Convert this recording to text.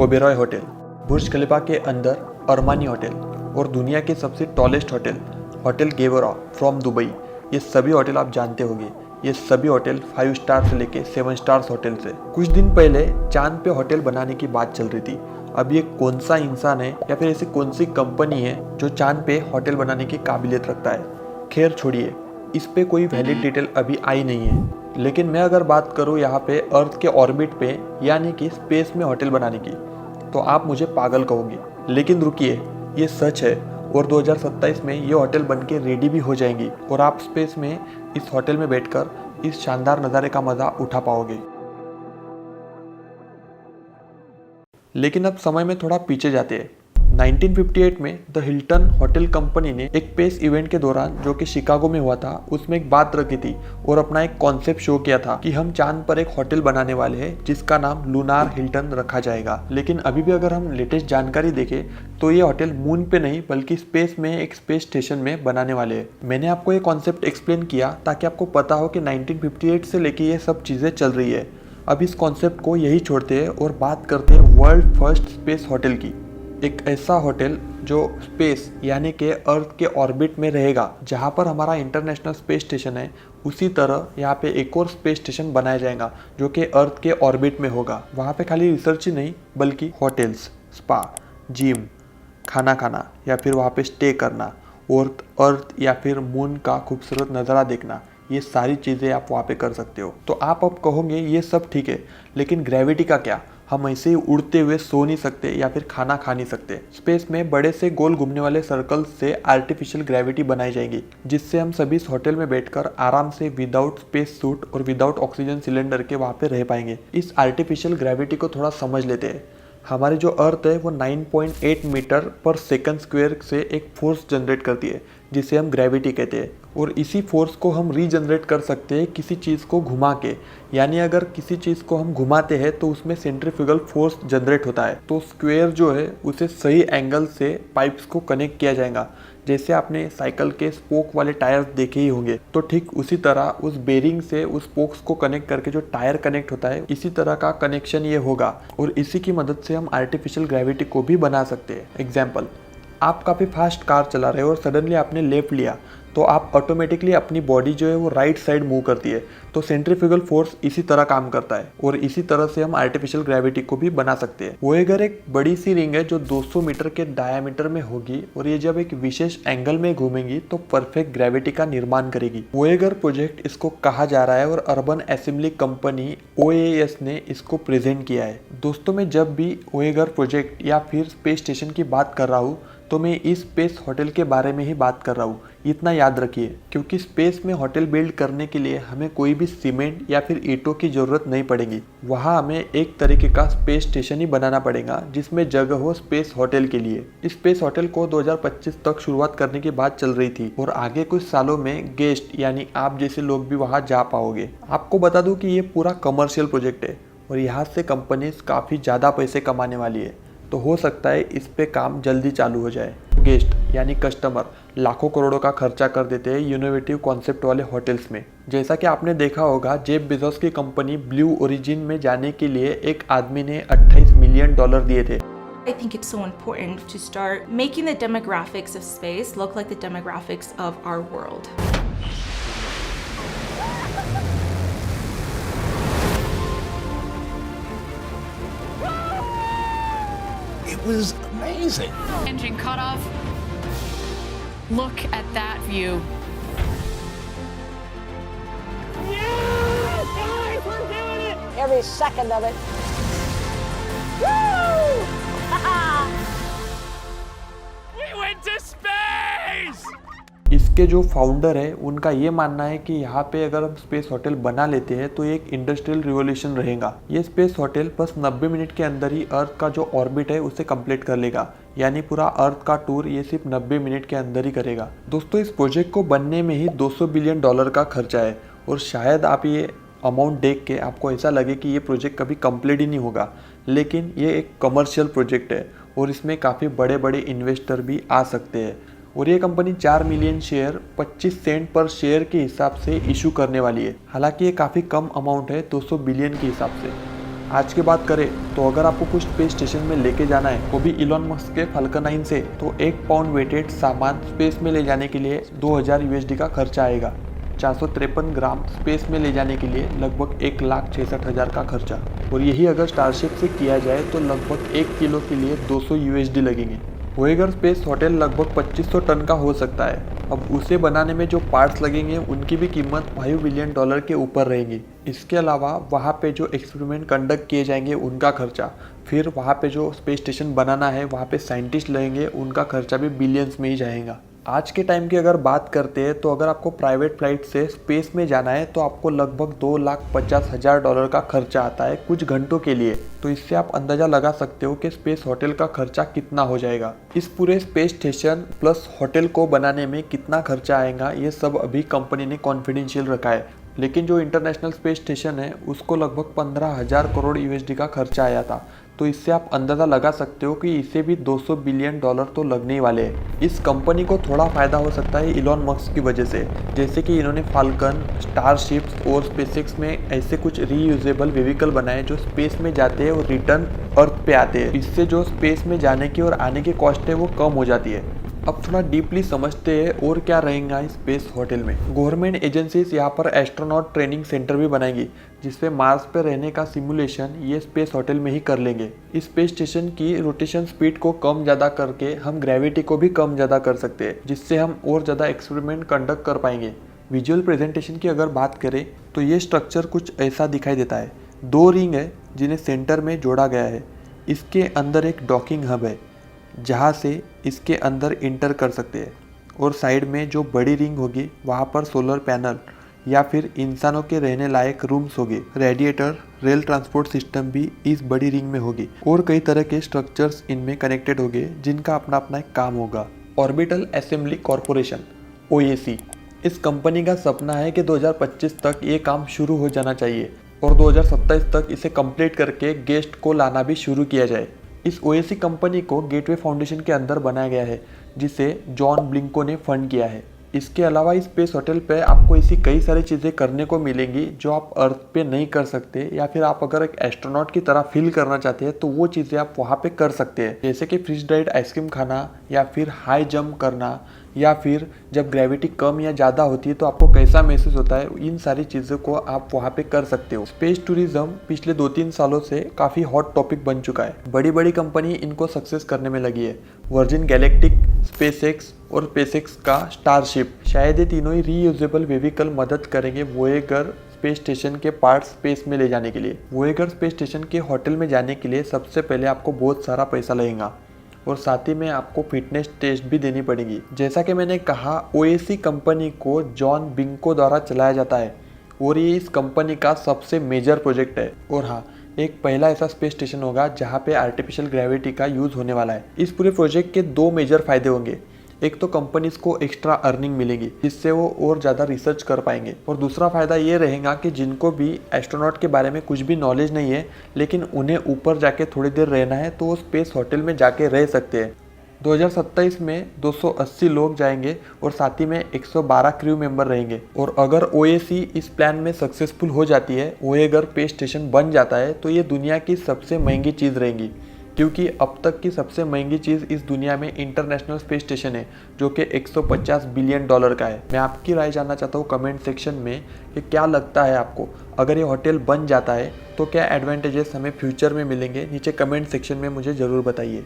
Oberoi hotel, बुर्ज खलीफा के अंदर Armani hotel और दुनिया के सबसे tallest hotel hotel Gevra from Dubai, ये सभी होटल आप जानते होंगे। ये सभी होटल 5 स्टार से लेके 7 स्टार्स होटल से। कुछ दिन पहले चांद पे होटल बनाने की बात चल रही थी। अब ये कौन सा इंसान है या फिर ऐसी कौन सी कंपनी है जो चांद पे होटल बनाने की काबिलियत रखता है? खैर छोड़िए, इस पे कोई वैलिड डिटेल अभी आई नहीं है। लेकिन मैं अगर बात करूँ यहाँ पे अर्थ के ऑर्बिट पे यानी कि स्पेस में होटल बनाने की, तो आप मुझे पागल कहोगे। लेकिन रुकिए, ये सच है और 2027 में ये होटल बनके रेडी भी हो जाएंगी और आप स्पेस में इस होटल में बैठकर इस शानदार नज़ारे का मज़ा उठा पाओगे। लेकिन अब समय में थोड़ा पीछे जाते हैं। 1958 में द हिल्टन होटल कंपनी ने एक स्पेस इवेंट के दौरान जो कि शिकागो में हुआ था, उसमें एक बात रखी थी और अपना एक कॉन्सेप्ट शो किया था कि हम चांद पर एक होटल बनाने वाले हैं जिसका नाम लूनार हिल्टन रखा जाएगा। लेकिन अभी भी अगर हम लेटेस्ट जानकारी देखें तो ये होटल मून पे नहीं बल्कि स्पेस में एक स्पेस स्टेशन में बनाने वाले हैं। मैंने आपको ये कॉन्सेप्ट एक्सप्लेन किया ताकि आपको पता हो कि 1958 से लेके ये सब चीज़ें चल रही है। अब इस कॉन्सेप्ट को यही छोड़ते हैं और बात करते हैं वर्ल्ड फर्स्ट स्पेस होटल की। एक ऐसा होटल जो स्पेस यानी कि अर्थ के ऑर्बिट में रहेगा, जहाँ पर हमारा इंटरनेशनल स्पेस स्टेशन है, उसी तरह यहाँ पे एक और स्पेस स्टेशन बनाया जाएगा जो कि अर्थ के ऑर्बिट में होगा। वहाँ पे खाली रिसर्च ही नहीं बल्कि होटल्स, स्पा, जिम, खाना खाना या फिर वहाँ पे स्टे करना और अर्थ या फिर मून का खूबसूरत नज़ारा देखना, ये सारी चीज़ें आप वहाँ पे कर सकते हो। तो आप अब कहोगे ये सब ठीक है, लेकिन ग्रेविटी का क्या? हम ऐसे ही उड़ते हुए सो नहीं सकते या फिर खाना खा नहीं सकते। स्पेस में बड़े से गोल घूमने वाले सर्कल से आर्टिफिशियल ग्रेविटी बनाई जाएगी, जिससे हम सभी इस होटल में बैठकर आराम से विदाउट स्पेस सूट और विदाउट ऑक्सीजन सिलेंडर के वहाँ पे रह पाएंगे। इस आर्टिफिशियल ग्रेविटी को थोड़ा समझ लेते हैं। हमारी जो अर्थ है वो 9.8 मीटर पर सेकंड स्क्वायर से एक फोर्स जनरेट करती है जिसे हम ग्रेविटी कहते हैं, और इसी फोर्स को हम रीजनरेट कर सकते हैं किसी चीज़ को घुमा के। यानी अगर किसी चीज़ को हम घुमाते हैं तो उसमें सेंट्रीफ्यूगल फोर्स जनरेट होता है, तो स्क्वायर जो है उसे सही एंगल से पाइप्स को कनेक्ट किया जाएगा। जैसे आपने साइकिल के स्पोक वाले टायर्स देखे ही होंगे, तो ठीक उसी तरह उस बेरिंग से उस स्पोक्स को कनेक्ट करके जो टायर कनेक्ट होता है, इसी तरह का कनेक्शन ये होगा और इसी की मदद से हम आर्टिफिशियल ग्रेविटी को भी बना सकते हैं। एग्जाम्पल, आप काफ़ी फास्ट कार चला रहे हो और सडनली आपने लेफ्ट लिया, तो आप ऑटोमेटिकली अपनी बॉडी जो है वो राइट साइड मूव करती है। तो सेंट्रीफ्यूगल फोर्स इसी तरह काम करता है और इसी तरह से हम आर्टिफिशियल ग्रेविटी को भी बना सकते हैं। वोयेगर एक बड़ी सी रिंग है जो 200 मीटर के डायमीटर में होगी और ये जब एक विशेष एंगल में घूमेंगी तो परफेक्ट ग्रेविटी का निर्माण करेगी। वोयेगर प्रोजेक्ट इसको कहा जा रहा है और अर्बन असेंबली कंपनी OAS ने इसको प्रेजेंट किया है। दोस्तों, मैं जब भी वोयेगर प्रोजेक्ट या फिर स्पेस स्टेशन की बात कर रहा हूँ तो मैं इस स्पेस होटल के बारे में ही बात कर रहा हूँ। इतना याद रखिए, क्योंकि स्पेस में होटल बिल्ड करने के लिए हमें कोई भी सीमेंट या फिर ईंटों की ज़रूरत नहीं पड़ेगी। वहाँ हमें एक तरीके का स्पेस स्टेशन ही बनाना पड़ेगा जिसमें जगह हो स्पेस होटल के लिए। इस स्पेस होटल को 2025 तक शुरुआत करने की बात चल रही थी और आगे कुछ सालों में गेस्ट यानी आप जैसे लोग भी वहाँ जा पाओगे। आपको बता दूँ कि ये पूरा कमर्शियल प्रोजेक्ट है और यहाँ से कंपनीज काफ़ी ज़्यादा पैसे कमाने वाली है, तो हो सकता है इस पे काम जल्दी चालू हो जाए। गेस्ट यानी कस्टमर लाखों करोड़ों का खर्चा कर देते हैं इनोवेटिव कॉन्सेप्ट वाले होटल्स में। जैसा कि आपने देखा होगा, जेफ बेजोस की कंपनी ब्लू ओरिजिन में जाने के लिए एक आदमी ने $28 मिलियन दिए थे। I think it's so important to start making the demographics of space look like the demographics of our world. It was amazing. Engine cut off. Look at that view. Yes, guys, we're doing it! Every second of it. Woo! We went to space! इसके जो founder है उनका ये मानना है कि यहाँ पे अगर हम स्पेस होटल बना लेते हैं तो एक इंडस्ट्रियल रिवोल्यूशन रहेगा। ये स्पेस होटल बस 90 मिनट के अंदर ही अर्थ का जो ऑर्बिट है उसे कंप्लीट कर लेगा, यानी पूरा अर्थ का टूर ये सिर्फ 90 मिनट के अंदर ही करेगा। दोस्तों, इस प्रोजेक्ट को बनने में ही $200 बिलियन का खर्चा है और शायद आप ये अमाउंट देख के आपको ऐसा लगे कि ये प्रोजेक्ट कभी कंप्लीट ही नहीं होगा, लेकिन ये एक कमर्शियल प्रोजेक्ट है और इसमें काफ़ी बड़े बड़े इन्वेस्टर भी आ सकते हैं और ये कंपनी 4 मिलियन शेयर 25 सेंट पर शेयर के हिसाब से इशू करने वाली है। हालांकि ये काफ़ी कम अमाउंट है 200 बिलियन के हिसाब से। आज की बात करें तो अगर आपको कुछ स्पेस स्टेशन में लेके जाना है, वो भी इलॉन मस्क के फाल्कन 9 से, तो 1 पाउंड वेटेड सामान स्पेस में ले जाने के लिए 2000 USD का खर्चा आएगा। 453 ग्राम स्पेस में ले जाने के लिए लगभग 1,66,000 का खर्चा, और यही अगर स्टारशिप से किया जाए तो लगभग 1 किलो के लिए 200 USD लगेंगे। वोयेगर स्पेस होटल लगभग 2500 टन का हो सकता है। अब उसे बनाने में जो पार्ट्स लगेंगे उनकी भी कीमत $5 बिलियन के ऊपर रहेगी। इसके अलावा वहाँ पे जो एक्सपेरिमेंट कंडक्ट किए जाएंगे उनका खर्चा, फिर वहाँ पे जो स्पेस स्टेशन बनाना है वहाँ पे साइंटिस्ट लगेंगे, उनका खर्चा भी बिलियंस में ही जाएगा। आज के टाइम की अगर बात करते हैं तो अगर आपको प्राइवेट फ्लाइट से स्पेस में जाना है तो आपको लगभग $2,50,000 का खर्चा आता है कुछ घंटों के लिए। तो इससे आप अंदाज़ा लगा सकते हो कि स्पेस होटल का खर्चा कितना हो जाएगा। इस पूरे स्पेस स्टेशन प्लस होटल को बनाने में कितना खर्चा आएगा ये सब अभी कंपनी ने कॉन्फिडेंशियल रखा है, लेकिन जो इंटरनेशनल स्पेस स्टेशन है उसको लगभग 15,000 करोड़ USD का खर्चा आया था। तो इससे आप अंदाज़ा लगा सकते हो कि इसे भी $200 बिलियन तो लगने ही वाले हैं। इस कंपनी को थोड़ा फ़ायदा हो सकता है इलॉन मस्क की वजह से, जैसे कि इन्होंने फाल्कन, स्टारशिप्स और स्पेसएक्स में ऐसे कुछ रीयूजेबल व्हीकल बनाए जो स्पेस में जाते हैं और रिटर्न अर्थ पे आते हैं। इससे जो स्पेस में जाने की और आने की कॉस्ट है वो कम हो जाती है। अब थोड़ा डीपली समझते हैं और क्या रहेगा इस स्पेस होटल में। गवर्नमेंट एजेंसीज यहाँ पर एस्ट्रोनॉट ट्रेनिंग सेंटर भी बनाएंगी, जिसपे मार्स पे रहने का सिमुलेशन ये स्पेस होटल में ही कर लेंगे। इस स्पेस स्टेशन की रोटेशन स्पीड को कम ज़्यादा करके हम ग्रेविटी को भी कम ज़्यादा कर सकते हैं, जिससे हम और ज़्यादा एक्सपेरिमेंट कंडक्ट कर पाएंगे। विजुअल प्रेजेंटेशन की अगर बात करें तो ये स्ट्रक्चर कुछ ऐसा दिखाई देता है। 2 रिंग है जिन्हें सेंटर में जोड़ा गया है। इसके अंदर एक डॉकिंग हब है जहाँ से इसके अंदर इंटर कर सकते हैं, और साइड में जो बड़ी रिंग होगी वहाँ पर सोलर पैनल या फिर इंसानों के रहने लायक रूम्स होंगे। रेडिएटर, रेल ट्रांसपोर्ट सिस्टम भी इस बड़ी रिंग में होगी, और कई तरह के स्ट्रक्चर्स इनमें कनेक्टेड होंगे जिनका अपना अपना एक काम होगा। ऑर्बिटल असेंबली कॉरपोरेशन OAC, इस कंपनी का सपना है कि 2025 तक ये काम शुरू हो जाना चाहिए और 2027 तक इसे कंप्लीट करके गेस्ट को लाना भी शुरू किया जाए। इस OAC कंपनी को गेटवे फाउंडेशन के अंदर बनाया गया है, जिसे जॉन ब्लिंको ने फंड किया है। इसके अलावा इस स्पेस होटल पे आपको ऐसी कई सारी चीज़ें करने को मिलेंगी जो आप अर्थ पे नहीं कर सकते, या फिर आप अगर एक एस्ट्रोनॉट की तरह फील करना चाहते हैं तो वो चीज़ें आप वहाँ पे कर सकते हैं, जैसे कि फ्रीज ड्राइड आइसक्रीम खाना, या फिर हाई जंप करना, या फिर जब ग्रेविटी कम या ज़्यादा होती है तो आपको कैसा महसूस होता है। इन सारी चीज़ों को आप वहाँ पे कर सकते हो। स्पेस टूरिज्म पिछले 2-3 सालों से काफ़ी हॉट टॉपिक बन चुका है। बड़ी बड़ी कंपनी इनको सक्सेस करने में लगी है। वर्जिन गैलेक्टिक, स्पेसएक्स और स्पेसएक्स का स्टारशिप, शायद ये तीनों ही रीयूजेबल व्हीकल मदद करेंगे वोयेगर स्पेस स्टेशन के पार्ट स्पेस में ले जाने के लिए। वोयेगर स्पेस स्टेशन के होटल में जाने के लिए सबसे पहले आपको बहुत सारा पैसा लगेगा, और साथ ही में आपको फिटनेस टेस्ट भी देनी पड़ेगी। जैसा कि मैंने कहा, OAC कंपनी को जॉन बिंको द्वारा चलाया जाता है, और ये इस कंपनी का सबसे मेजर प्रोजेक्ट है। और हाँ, एक पहला ऐसा स्पेस स्टेशन होगा जहाँ पे आर्टिफिशियल ग्रेविटी का यूज़ होने वाला है। इस पूरे प्रोजेक्ट के 2 मेजर फायदे होंगे। एक तो कंपनीज को एक्स्ट्रा अर्निंग मिलेगी, जिससे वो और ज़्यादा रिसर्च कर पाएंगे, और दूसरा फ़ायदा ये रहेगा कि जिनको भी एस्ट्रोनॉट के बारे में कुछ भी नॉलेज नहीं है, लेकिन उन्हें ऊपर जाके थोड़ी देर रहना है, तो वो स्पेस होटल में जाके रह सकते हैं। 2027 में 280 लोग जाएंगे और साथ ही में 112 क्रू मेंबर रहेंगे। और अगर OAC इस प्लान में सक्सेसफुल हो जाती है, वोयेगर स्पेस स्टेशन बन जाता है, तो ये दुनिया की सबसे महंगी चीज़ रहेगी, क्योंकि अब तक की सबसे महंगी चीज़ इस दुनिया में इंटरनेशनल स्पेस स्टेशन है, जो कि $150 बिलियन का है। मैं आपकी राय जानना चाहता हूँ कमेंट सेक्शन में कि क्या लगता है आपको, अगर ये होटल बन जाता है तो क्या एडवांटेजेस हमें फ्यूचर में मिलेंगे। नीचे कमेंट सेक्शन में मुझे ज़रूर बताइए।